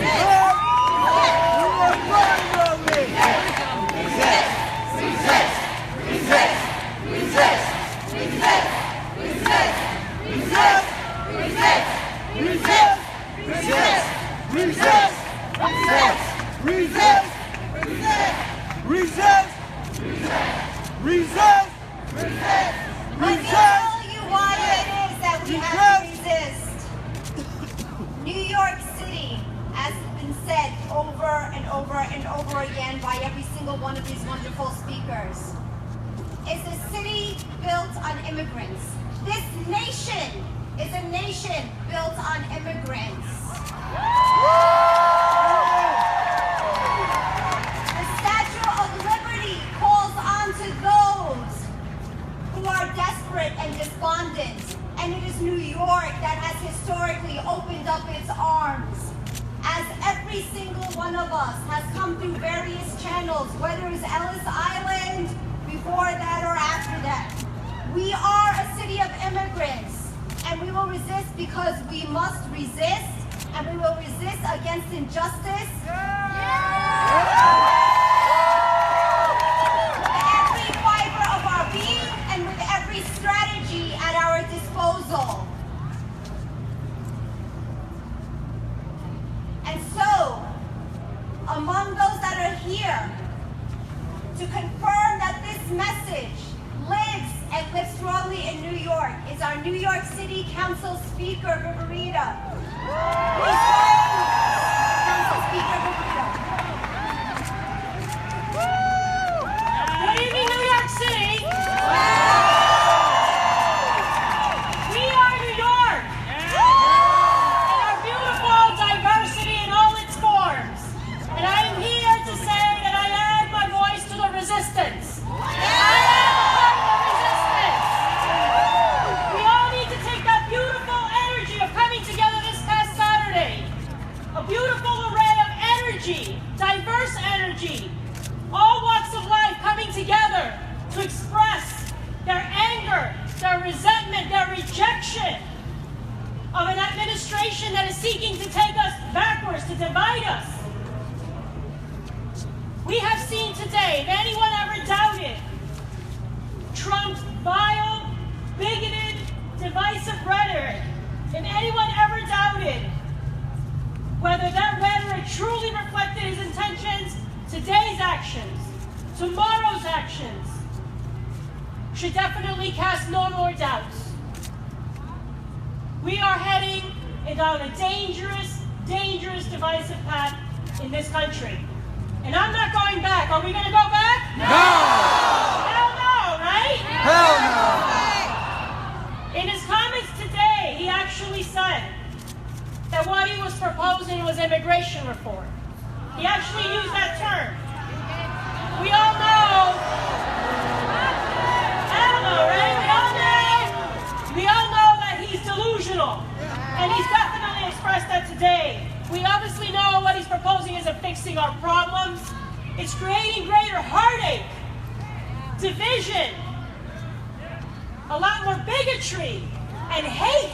Let me tell you why it is that we have to resist. New York City, as has been said over and over and over again by every single one of these wonderful speakers, is a city built on immigrants. This nation is a nation built on immigrants. The Statue of Liberty calls on to those who are desperate come through various channels, whether it's Ellis Island, before that or after that. We are a city of immigrants, and we will resist because we must resist, and we will resist against injustice. With every fiber of our being and with every strategy at our disposal. And so, among those that are here, to confirm that this message lives and lives strongly in New York is our New York City Council Speaker, Viverita. Please join Council Speaker Viverita. Good evening, New York City. We are New York. And our beautiful diversity in all its forms. And I am here to say that I add my voice to the resistance. I am a part of the resistance. We all need to take that beautiful energy of coming together this past Saturday. A beautiful array of energy, diverse energy, all walks of life coming together to express their anger, their resentment, their rejection of an administration that is seeking to take us backwards, to divide us. We have seen today, if anyone ever doubted Trump's vile, bigoted, divisive rhetoric, if anyone ever doubted whether that rhetoric truly reflected his intentions, today's actions, tomorrow's actions, should definitely cast no more doubts. We are heading down a dangerous, dangerous divisive path in this country. And I'm not going back. Are we going to go back? No! Hell no, right? Hell no! In his comments today, he actually said that what he was proposing was immigration reform. He actually used that term. We all know, hell no, right? We all know that he's delusional. And he's definitely expressed that today. We obviously know what he's proposing isn't fixing our problems. It's creating greater heartache, division, a lot more bigotry and hate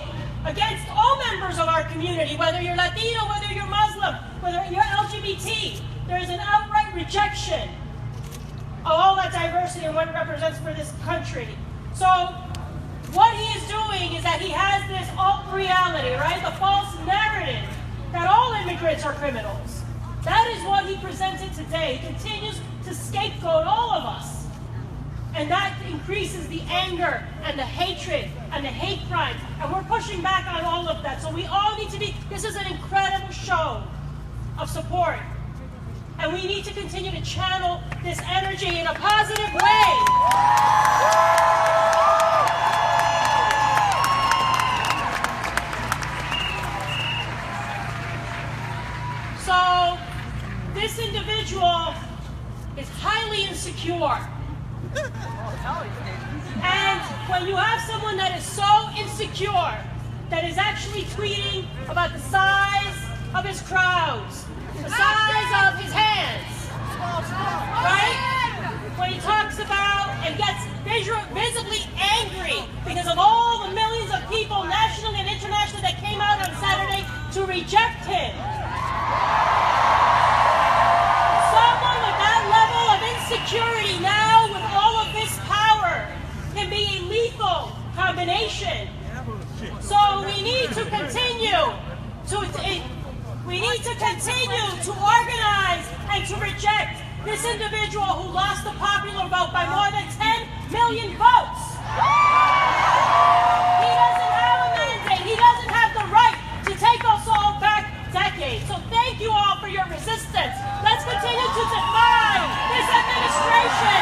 against all members of our community, whether you're Latino, whether you're Muslim, whether you're LGBT. There is an outright rejection of all that diversity and what it represents for this country. So what he is doing is that he has this alt reality, right? The false narrative that all immigrants are criminals. That is what he presented today. He continues to scapegoat all of us. And that increases the anger and the hatred and the hate crimes. And we're pushing back on all of that. So we all need to be, this is an incredible show of support. And we need to continue to channel this energy in a positive way. So, this individual is highly insecure. And when you have someone that is so insecure, that is actually tweeting about the size of his crowds, the size of his hands, right? When he talks about and gets visibly angry because of all the millions of people, nationally and internationally, that came out on Saturday to reject him. Someone with that level of insecurity now, with all of this power, can be a lethal combination. So we need to continue to organize and to reject this individual who lost the popular vote by more than 10 million votes. He doesn't have a mandate. He doesn't have the right to take us all back decades. So thank you all for your resistance. Let's continue to defy this administration.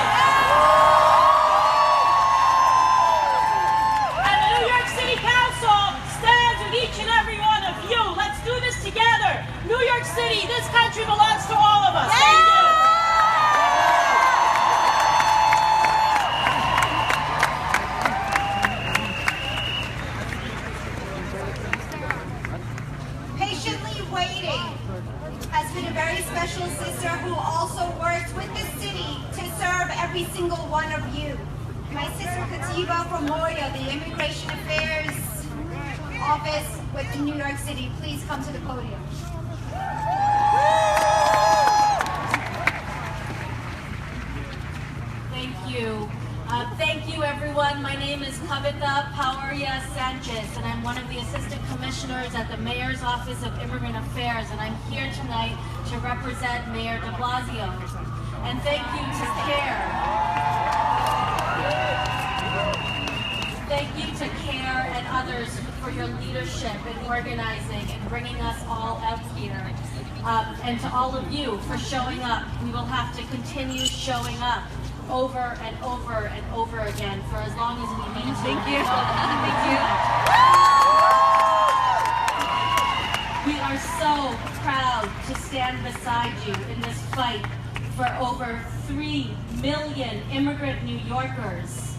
And the New York City Council stands with each and every one of you. Let's do this together. New York City, this country belongs to all of us. Thank you. Patiently waiting has been a very special every single one of you. My sister Katiba from Moria, the Immigration Affairs Office with New York City, please come to the podium. Thank you. Thank you, everyone. My name is Kavita Pauria Sanchez, and I'm one of the Assistant Commissioners at the Mayor's Office of Immigrant Affairs, and I'm here tonight to represent Mayor de Blasio. And thank you to CAIR. Thank you to CAIR and others for your leadership in organizing and bringing us all out here. And to all of you for showing up. We will have to continue showing up over and over and over again for as long as we need to. Thank you. Thank you. We are so proud to stand beside you in this fight for over 3 million immigrant New Yorkers.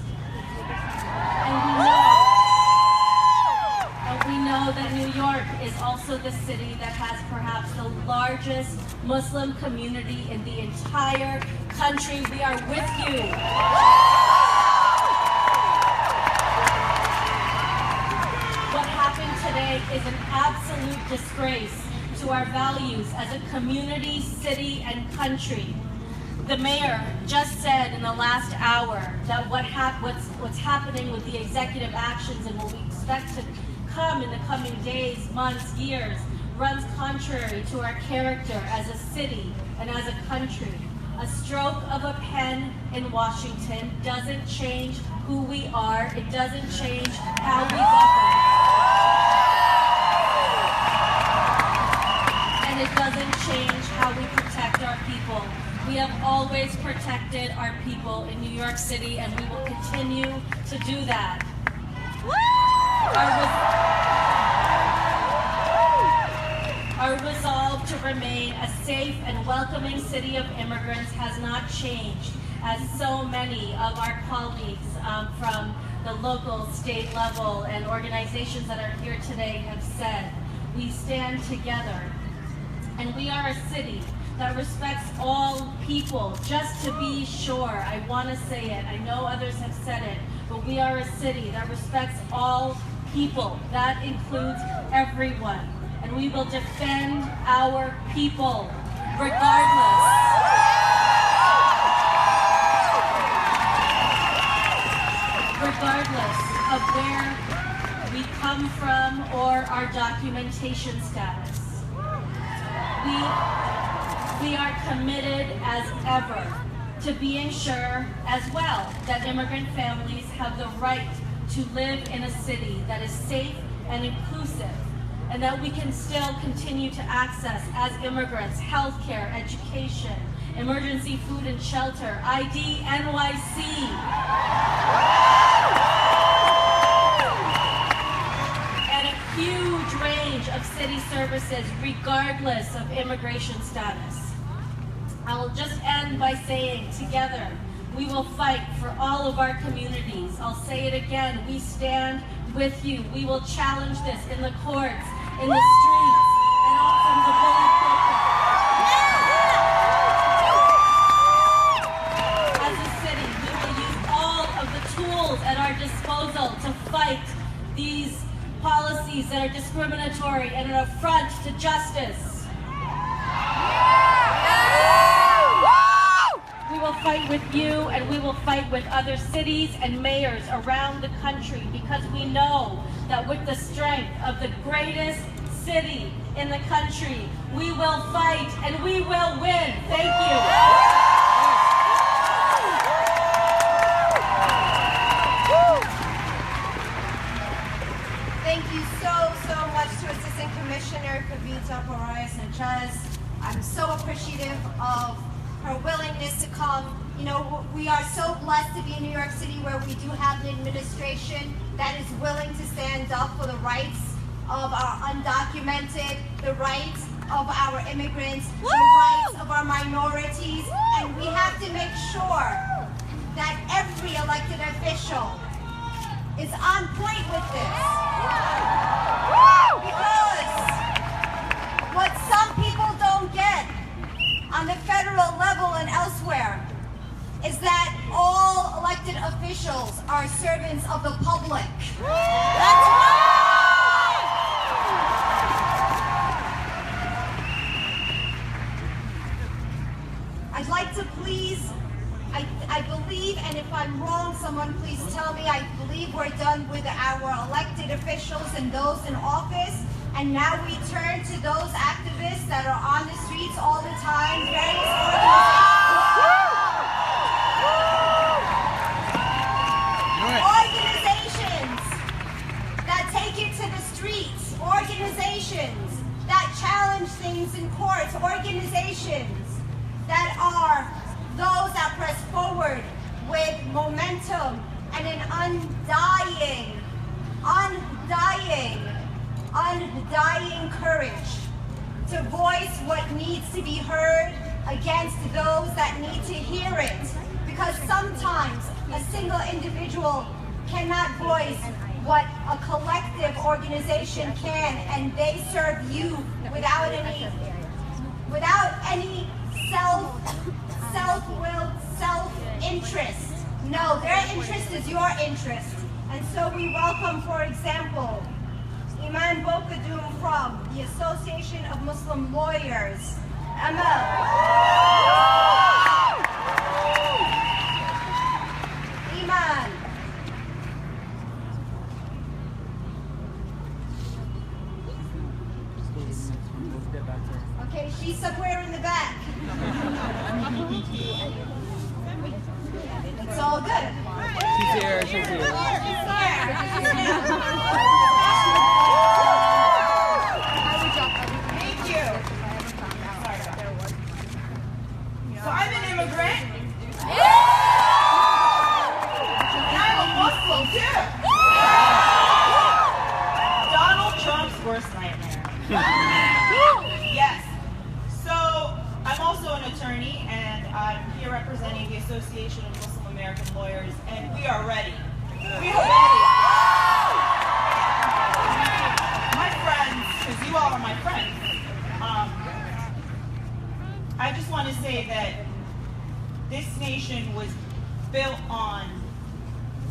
And we know that New York is also the city that has perhaps the largest Muslim community in the entire country. We are with you. What happened today is an absolute disgrace to our values as a community, city, and country. The mayor just said in the last hour that what's happening with the executive actions and what we expect to come in the coming days, months, years, runs contrary to our character as a city and as a country. A stroke of a pen in Washington doesn't change who we are. It doesn't change how we govern. And it doesn't change how we protect our people. We have always protected our people in New York City, and we will continue to do that. Our resolve to remain a safe and welcoming city of immigrants has not changed, as so many of our colleagues from the local, state level, and organizations that are here today have said. We stand together, and we are a city that respects all people. Just to be sure, I want to say it. I know others have said it, but we are a city that respects all people. That includes everyone. And we will defend our people regardless. Regardless of where we come from or our documentation status. We are committed as ever to being sure as well that immigrant families have the right to live in a city that is safe and inclusive, and that we can still continue to access as immigrants healthcare, education, emergency food and shelter, ID NYC. And a huge range of city services regardless of immigration status. I'll just end by saying, together, we will fight for all of our communities. I'll say it again, we stand with you. We will challenge this in the courts, in the streets, and also in the bully pulpit. As a city, we will use all of the tools at our disposal to fight these policies that are discriminatory and an affront to justice. We will fight with you, and we will fight with other cities and mayors around the country, because we know that with the strength of the greatest city in the country, we will fight and we will win. Thank you. Thank you so much to Assistant Commissioner Kavita Pauria Sanchez. I'm so appreciative of her willingness to come. You know, we are so blessed to be in New York City, where we do have an administration that is willing to stand up for the rights of our undocumented, the rights of our immigrants, the rights of our minorities, and we have to make sure that every elected official is on point with this. Because what some people don't get on the federal level and elsewhere is that officials are servants of the public. That's right! I'd like to please, I believe, and if I'm wrong, someone please tell me, I believe we're done with our elected officials and those in office. And now we turn to those activists that are on the streets all the time, various organizations that take it to the streets, organizations that challenge things in courts, organizations that are those that press forward with momentum and an undying courage to voice what needs to be heard against those that need to hear it. Because sometimes a single individual cannot voice what a collective organization can, and they serve you without any self-willed self-interest. No, their interest is your interest. And so we welcome, for example, Iman Bokadoum from the Association of Muslim Lawyers, Emma. Iman. Okay, she's somewhere in the back. It's all good. She's here, she's here. Thank you. So I'm an immigrant. And I'm a Muslim too. Donald Trump's worst nightmare. Yes. So I'm also an attorney, and I'm here representing the Association of Muslim American Lawyers, and we are ready. We are ready. My friends, because you all are my friends, I just want to say that this nation was built on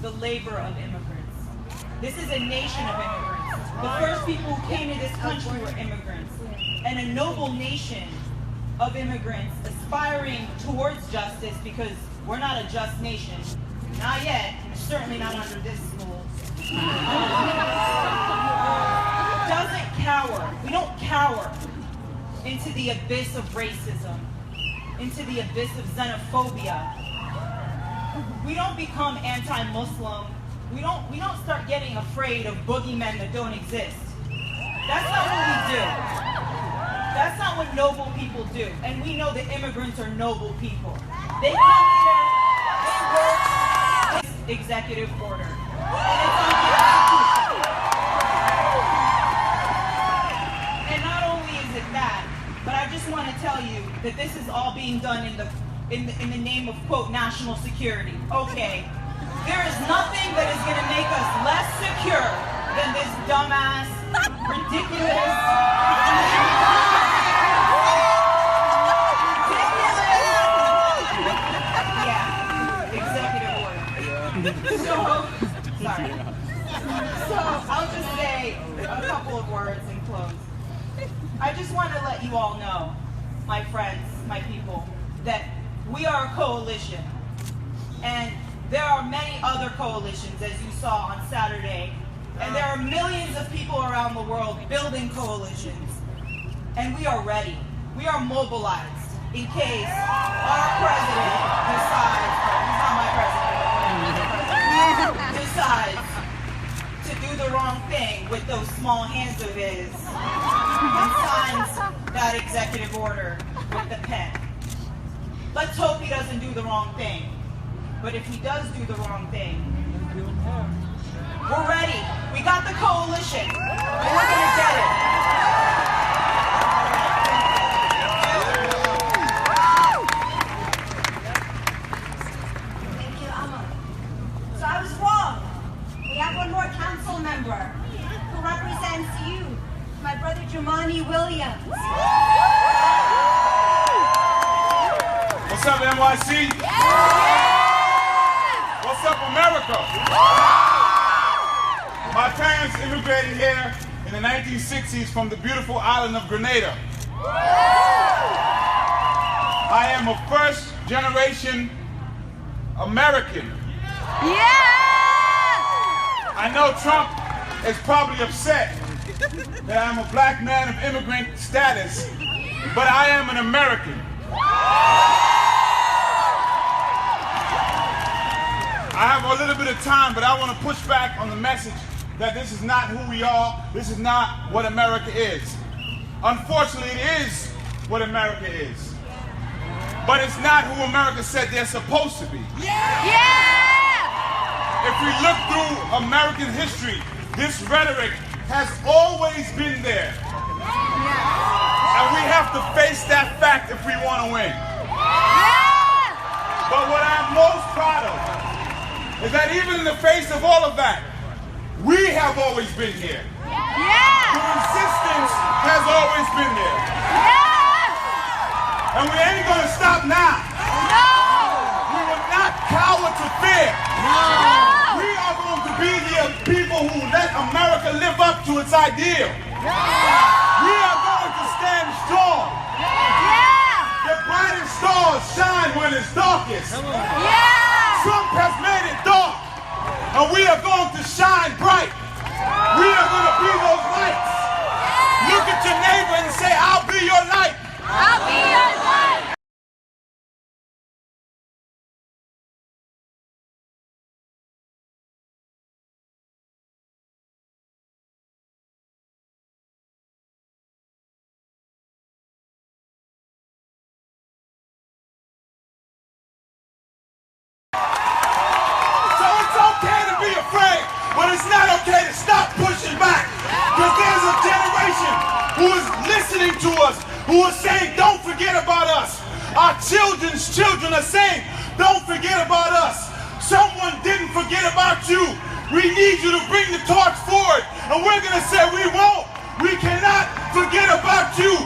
the labor of immigrants. This is a nation of immigrants. The first people who came to this country were immigrants. And a noble nation of immigrants aspiring towards justice, because we're not a just nation. Not yet. Certainly not under this rule. Doesn't cower. We don't cower into the abyss of racism, into the abyss of xenophobia. We don't become anti-Muslim. We don't start getting afraid of boogeymen that don't exist. That's not what we do. That's not what noble people do. And we know that immigrants are noble people. They come here, they work this executive order. And it's unconstitutional. And not only is it that, but I just want to tell you that this is all being done in the name of, quote, national security. Okay. There is nothing that is going to make us less secure than this dumbass, ridiculous, executive order. Sorry. So I'll just say a couple of words and close. I just want to let you all know, my friends, my people, that we are a coalition. And there are many other coalitions, as you saw on Saturday. And there are millions of people around the world building coalitions. And we are ready. We are mobilized in case our president decides, he's not my president, decides to do the wrong thing with those small hands of his and signs that executive order with the pen. Let's hope he doesn't do the wrong thing. But if he does do the wrong thing, we're ready. We got the coalition, and we're going to get it. Thank you, Amma. So I was wrong. We have one more council member who represents you, my brother Jumani Williams. What's up, NYC? What's What's up, America? My parents immigrated here in the 1960s from the beautiful island of Grenada. I am a first-generation American. I know Trump is probably upset that I'm a black man of immigrant status, but I am an American. I have a little bit of time, but I want to push back on the message that this is not who we are, this is not what America is. Unfortunately, it is what America is. But it's not who America said they're supposed to be. If we look through American history, this rhetoric has always been there. And we have to face that fact if we want to win. But what I'm most proud of is that even in the face of all of that, we have always been here. The resistance has always been there. And we ain't gonna stop now. We will not cower to fear. We are going to be the people who let America live up to its ideal. We are going to stand strong. The brightest stars shine when it's darkest. Trump has made it dark, and we are going to shine bright. We are going to be those lights. Look at your neighbor and say, I'll be your light. I'll be your light. But it's not okay to stop pushing back, because there's a generation who is listening to us, who is saying, don't forget about us. Our children's children are saying, don't forget about us. Someone didn't forget about you. We need you to bring the torch forward, and we're going to say we won't. We cannot forget about you.